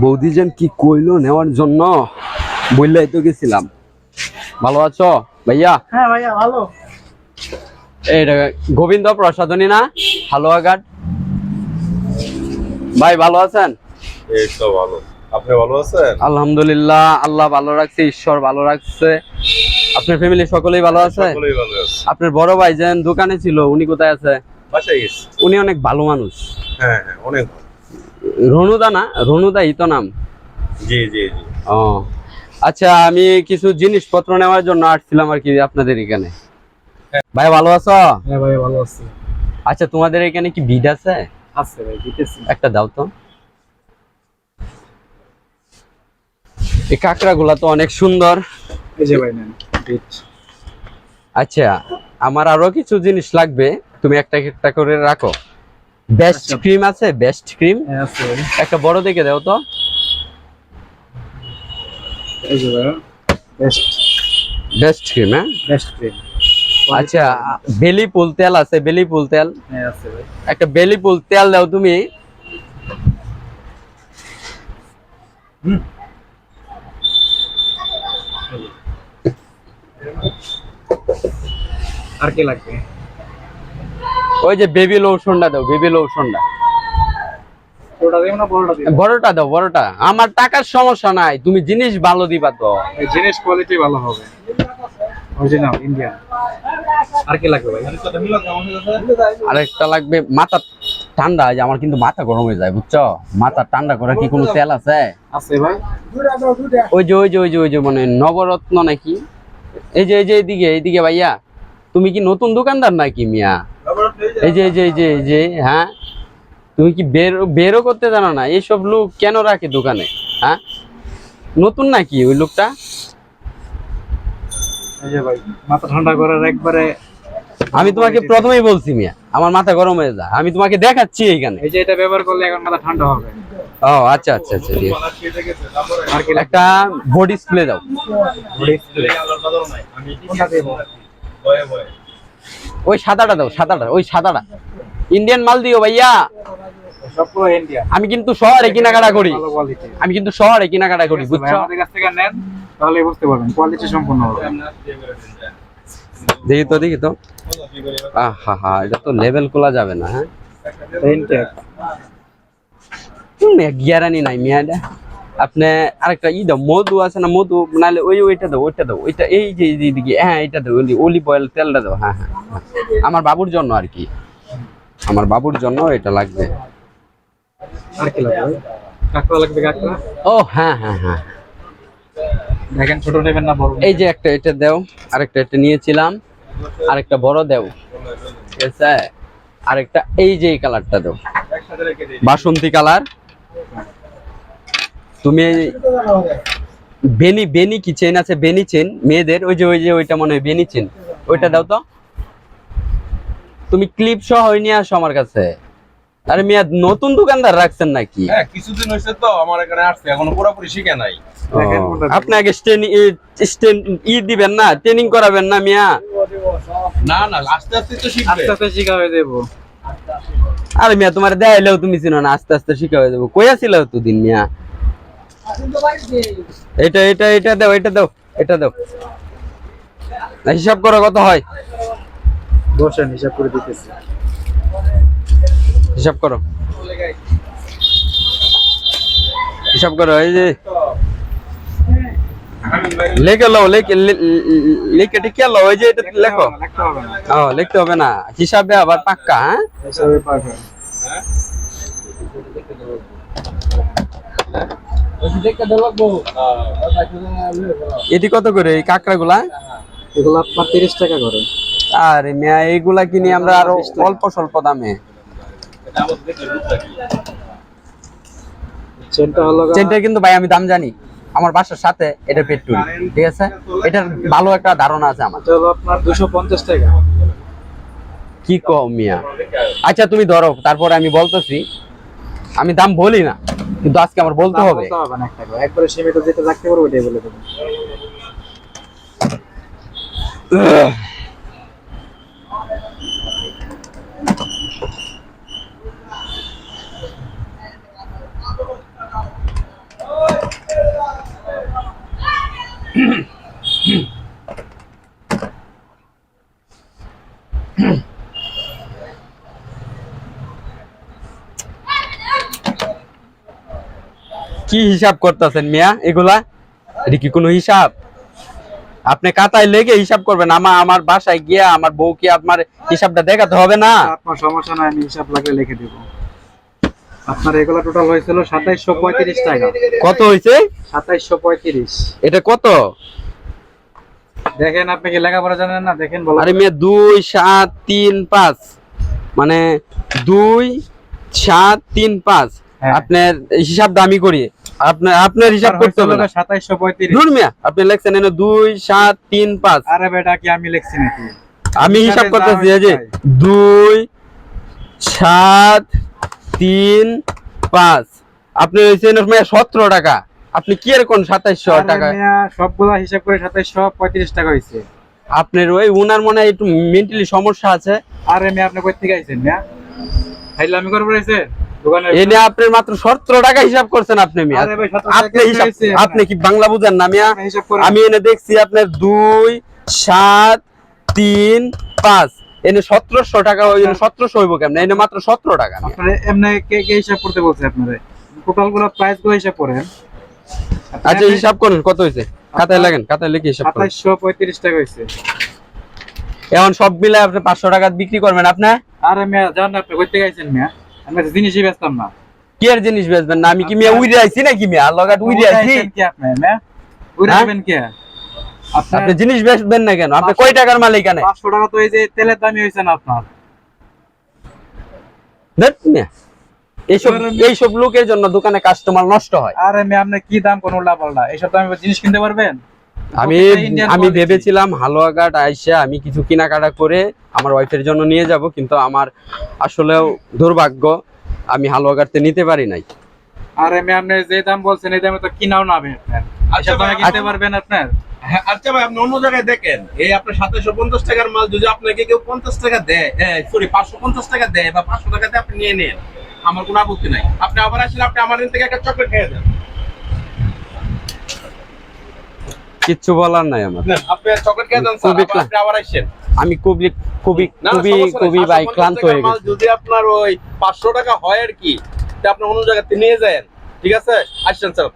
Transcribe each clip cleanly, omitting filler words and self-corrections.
বৌদিজান কি কইলো নেওয়ার জন্য বললাই তো গেছিলাম। ভালো আছো ভাইয়া? হ্যাঁ ভাইয়া ভালো। এইটা গোবিন্দ প্রসাদনী না, হালুয়াঘাট। ভাই ভালো আছেন? এই তো ভালো। আপনি ভালো আছেন? আলহামদুলিল্লাহ, আল্লাহ ভালো রাখছে, ঈশ্বর ভালো রাখছে। আপনার ফ্যামিলি সকলেই ভালো আছে? সকলেই ভালো আছে। আপনার বড় ভাই যেন দোকানে ছিল, উনি কোথায় আছে? বাসায় গেছি। উনি অনেক ভালো মানুষ। হ্যাঁ হ্যাঁ, অনেক ভালো। রনুদা না, রনুদা ই তো নাম। জি জি জি। ও আচ্ছা, আমি কিছু জিনিসপত্র নেওয়ার জন্য আসছিলাম আর কি আপনাদের এখানে। ভাই ভালো আছো? হ্যাঁ ভাই ভালো আছি। আচ্ছা, তোমাদের এখানে কি বিড আছে? আছে ভাই, দিতেছি। একটা দাও তো। এই কাঁকড়া গুলা তো অনেক সুন্দর। এই যে ভাই নেন বিট। আচ্ছা, আমার আরো কিছু জিনিস লাগবে, তুমি একটা একটা করে রাখো। বেস্ট আচ্ছা। ক্রিম আছে? বেস্ট ক্রিম হ্যাঁ আছে ভাই। একটা বড় দেখে দাও তো। এই যে ভাই বেস্ট বেস্ট ক্রিম, হ্যাঁ। Best cream. আচ্ছা, বেলি ফুল তেল আছে? বেলি ফুল তেল হ্যাঁ আছে ভাই। একটা বেলি ফুল তেল দাও তুমি। আর কি লাগবে? ওই যে বেবি লোশনটা দাও, বেবি লোশনটা। ছোটটা দেব না বড়টা দেব? বড়টা দাও, বড়টা। আমার টাকার সমস্যা নাই, তুমি জিনিস ভালো দিবা তো। এই জিনিস কোয়ালিটি ভালো হবে, অরিজিনাল ইন্ডিয়ান। আর কি লাগবে ভাই? আরেকটা লাগবে মাথা ঠান্ডা, যে আমার কিন্তু মাথা গরম হয়ে যায় বুঝছো। মাথা ঠান্ডা করার কি কোনো তেল আছে? আছে ভাই। ওই যে মানে নবরত্ন নাকি। এই যে এইদিকে ভাইয়া, তুমি কি নতুন দোকানদার নাকি মিয়া? এই যে হ্যাঁ, তুমি কি বেরও করতে জানো না? এইসব লোক কেন রাখে দোকানে? হ্যাঁ, নতুন নাকি ওই লোকটা? এই যে ভাই মাথা ঠান্ডা করার একবারে। আমি তোমাকে প্রথমেই বলছি মিয়া, আমার মাথা গরম হয়ে যায়, আমি তোমাকে দেখাচ্ছি এইখানে। এই যে এটা ব্যবহার করলে এখন মাথা ঠান্ডা হবে। ও আচ্ছা আচ্ছা আচ্ছা, ঠিক আছে। আর কি লাগবে? একটা বডি স্প্রে দাও। কোনটা দেব? ওই সাদাটা দাও, সাদাটা, ওই সাদাটা। ইন্ডিয়ান মাল দিও ভাইয়া। সবগুলো ইন্ডিয়ান। আমি কিন্তু শহরে কেনাকাটা করি, ভালো কোয়ালিটি। আমি কিন্তু শহরে কেনাকাটা করি বুঝছো। আমাদের কাছ থেকে নেন তাহলে বুঝতে পারবেন কোয়ালিটি সম্পূর্ণ হবে। দেখি তো আহা হা, এটা তো লেভেল খোলা যাবে না। হ্যাঁ, গিয়ারানি নাই মিয়া এটা। আপনি আরেকটা ই দাও, মধু আছে না? মধু নাহলে ওইটা দাও, ওইটা এই যে এইদিকে, হ্যাঁ এটা দাও, অলিভ অয়েল তেলটা দাও। হ্যাঁ হ্যাঁ, আমার বাবুর জন্য আর কি, আমার বাবুর জন্য এটা লাগবে। আর কি লাগবে? কাঁকড়া লাগবে, কাঁকড়া। ও হ্যাঁ হ্যাঁ হ্যাঁ, দেখেন ছোট নেবেন না বড়? এই যে একটা এটা দাও, আরেকটা এটা নিয়েছিলাম, আরেকটা বড় দাও, ঠিক আছে। আরেকটা এই যে এই কালারটা দাও, বাসন্তী কালার। তুমি বেনি কি চেন আছে? বেনি চেন মেয়েদের, ওই যে ওইটা মনে হয় বেনি চেন, ওইটা দাও তো। তুমি ক্লিপ সহ নিয়ে আসো আমার কাছে। আরে মিয়া, নতুন দোকানদার রাখছেন নাকি? হ্যাঁ, কিছুদিন হইছে তো আমার এখানে আসছে, এখনো পুরোপুরি শিখে নাই। দেখেন কোনটা দেব? আপনি আগে দিবেন না, ট্রেনিং করাবেন না মিয়া। না না, আস্তে আস্তে তো শিখবে। আস্তে আস্তে শিখা হয়ে দেবো। আরে মিয়া, তোমার দেখাইলেও তুমি চিনো না, আস্তে আস্তে শিখা হয়ে যাবো। কইয়া ছিল তো দিন মিয়া। এটা দাও, এটা দাও। হিসাব করো কত হয়, বসেন হিসাব করে দিতেছি। হিসাব করো, হিসাব করো। এই যে লেখে লো, লেখে টিকে লো, ওই যে এটা লেখো। লিখতে হবে না। ও লিখতে হবে না, হিসাবে আবার পাক্কা। হ্যাঁ, হিসাবে পাবেন। এটি কত করে এই কাঁকড়া গুলা? এগুলো আপনার 30 টাকা করে। আরে মিয়া, এইগুলা কিনি আমরা আরো অল্প স্বল্প দামে। চেনটা হলো চেনটা কিন্তু ভাই আমি দাম জানি, আমার বাসার সাথে এটা পেট্রোল, ঠিক আছে। এটার ভালো একটা ধারণা আছে আমার। এটা হলো আপনার 250 টাকা। কি কও মিয়া? আচ্ছা তুমি ধরো, তারপরে আমি বলতেছি। আমি দাম বলি না, কিন্তু আজকে আমার বলতে হবে। বলতে হবে না, একটা করে একবারে সীমিত যেটা রাখতে পারবো ওটাই বলে দেবো। কি হিসাব করতেছেন মিয়া এগুলা? এটা কি কোনো হিসাব? আপনি কাতায় লেগে হিসাব করবেন, আমার বাসায় গিয়া আমার বউ কি আপনার হিসাবটা দেখাতে হবে না? আপনার সমস্যা নাই, আমি হিসাব লাগলে লিখে দেব। আপনার এগুলা টোটাল হয়েছিল 2735 টাকা। কত হয়েছে? 2735। এটা কত? দেখেন, আপনি কি লেখাপড়া জানেন না? দেখেন বলো। আরে মেয়ে 2 7 3 5 মানে 2 7 3 5। হ্যাঁ। আপনার হিসাবটা আমি করি, আপনার হিসাব করতে হবে না। 2735। দূর মিয়া, আপনি লেখছেন এনে 2 7 3 5। আরে বেটা, কি আমি লিখছি নাকি? আমি হিসাব হিসাবে করতেছি যা এই যে হয় 2 7 3 5। আপনি হইছেন মিয়া 17 টাকা। আপনি কি এর কোন 2700 টাকা? আরে মিয়া, সবগুলা হিসাব করে 2735 টাকা হইছে। আপনার ওই উনার মনে হয় একটু মেন্টালি সমস্যা আছে। আরে মিয়া, আপনি কই থেকে আইছেন মিয়া? খাইলে আমি করব রইছে দোকানে। এনে আপনি মাত্র 17 টাকা হিসাব করছেন আপনি মিয়া। আরে ভাই, 17 আপনি টাকা হিসাব, হইছে আপনি কি বাংলা বুঝেন না মিয়া? আপনি হিসাব করেন। আমি এনে দেখছি আপনার 2 7 3 5 এনে 1700 টাকা, ওই 1700 হইব কেমনে? এনে মাত্র 17 টাকা মিয়া। আপনারে এমনি কে হিসাব করতে বলছে আপনারে? টোটাল গুলো প্রাইস গুলো হিসাব করেন। আচ্ছা হিসাব করুন কত হইছে, খাতায় লাগেন, খাতায় লিখে হিসাব করুন। 2735 টাকা হইছে। এখন সব মিলে আপনি 500 টাকা বিক্রি করবেন আপনি? আরে মিয়া, জান আপনি কই থেকে আইছেন মিয়া? আমি তো জিনিসই বেচতাম না। কি এর জিনিস বেচবেন না? আমি কি মিয়া উইরে আইছি নাকি মিয়া? লগাট উইরে আইছি? আইছেন কি আপনি মিয়া? উড়ে হ্যাঁ? যাবেন কি? আপনি জিনিস বেচবেন না কেন? আপনি কয় টাকার মালিক এখানে? 500 টাকা তো এই যে তেলের দামই হইছে না আপনার। দেখ মিয়া, এইসব লোকের জন্য দোকানে কাস্টমার নষ্ট হয়। আরে মিয়া, আপনি কি দাম কোন উল্টাপাল্টা? এইসব দামে জিনিস কিনতে পারবেন? আমি Indian আমি quality। ভেবেছিলাম হালুয়াঘাট আইসা আমি কিছু কেনাকাটা করে আমার ওয়াইফের জন্য নিয়ে যাব, কিন্তু আমার আসলেও দুর্ভাগ্য, আমি হালুয়াঘাটতে নিতে পারি নাই। আরে মিয়া, আপনি যে দাম বলছেন এই দামে তো কিনাও না হবে আপনার। আচ্ছা এইসব দামে ভাই, কিনতে পারবেন আপনার? হ্যাঁ, আচ্ছা ভাই, আপনি অন্য জায়গায় দেখেন। এই আপনার 2750 টাকার মাল যদি আপনাকে কেউ 50 টাকা দেয়, সরি 550 টাকা দেয় বা 500 টাকা দিয়ে আপনি নিয়ে নেন, আমার কোনো আপত্তি নাই। আপনি আবার আসলে আপনি আমার থেকে একটা চকলেট খেয়ে দেন। কিচ্ছু বলার নাই আমার। নেন, আপনি চকলেট খেয়ে দেন স্যার, খুবই আবার আপনি আবার আসেন। আমি খুবই খুবই না, খুবই সমস্যা নাই। খুবই ভাই 750 ক্লান্ত টাকার হয়ে মাল গেছি। যদি আপনার ওই 500 টাকা হয় আর কি, তা আপনি অন্য জায়গাতে নিয়ে যান, ঠিক আছে? আসছেন স্যার।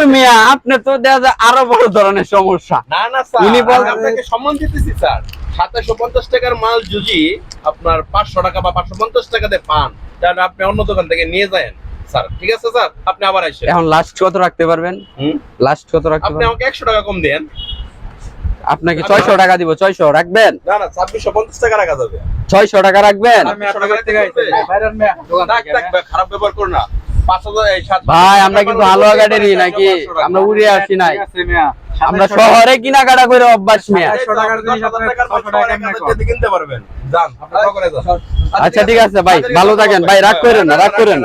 ওই মিয়া, আপনি তো দেখা যায় আরো বড় ধরনের সমস্যা। না না স্যার, উনি আমি আপনাকে সম্মান দিতেছি স্যার। 2750 টাকার মাল যদি আপনার 500 টাকা বা 550 টাকা দিয়ে পান, তাহলে আপনি অন্য দোকান থেকে নিয়ে যান স্যার, ঠিক আছে স্যার? আপনি আবার আসেন। এখন লাস্ট কত রাখতে পারবেন? লাস্ট কত রাখতে আপনি পারবেন? আমাকে 100 টাকা কম দেন। আপনাকে 600 টাকা দিব। 600 রাখবেন? না না, 2650 টাকা রাখা যাবে। 600 টাকা রাখবেন? আমি আপনার কাছ থেকে আইছি মিয়া। বাইরের মিয়া, দোকান থাক থেকে থাক ভাই, খারাপ ব্যবহার করো না। 5000 এই 700 ভাই আমরা কিন্তু টাকার মাল হালুয়াঘাটেরই বলতে নাকি? পারেন 500 টাকা। আমরা উড়ে আসি নাই। ঠিক আছে মিয়া। আমরা 2700 শহরে কেনাকাটা করে অভ্যাস মিয়া। 2700 টাকার জিনিস 10,000 আপনার টাকার মাল 600 টাকা সবার কেমনে কাছে কিনতে পারবেন। যান, আপনি করে যান। আচ্ছা ঠিক আছে ভাই, ভালো থাকেন ভাই, রাগ করেন না, রাগ করেন না।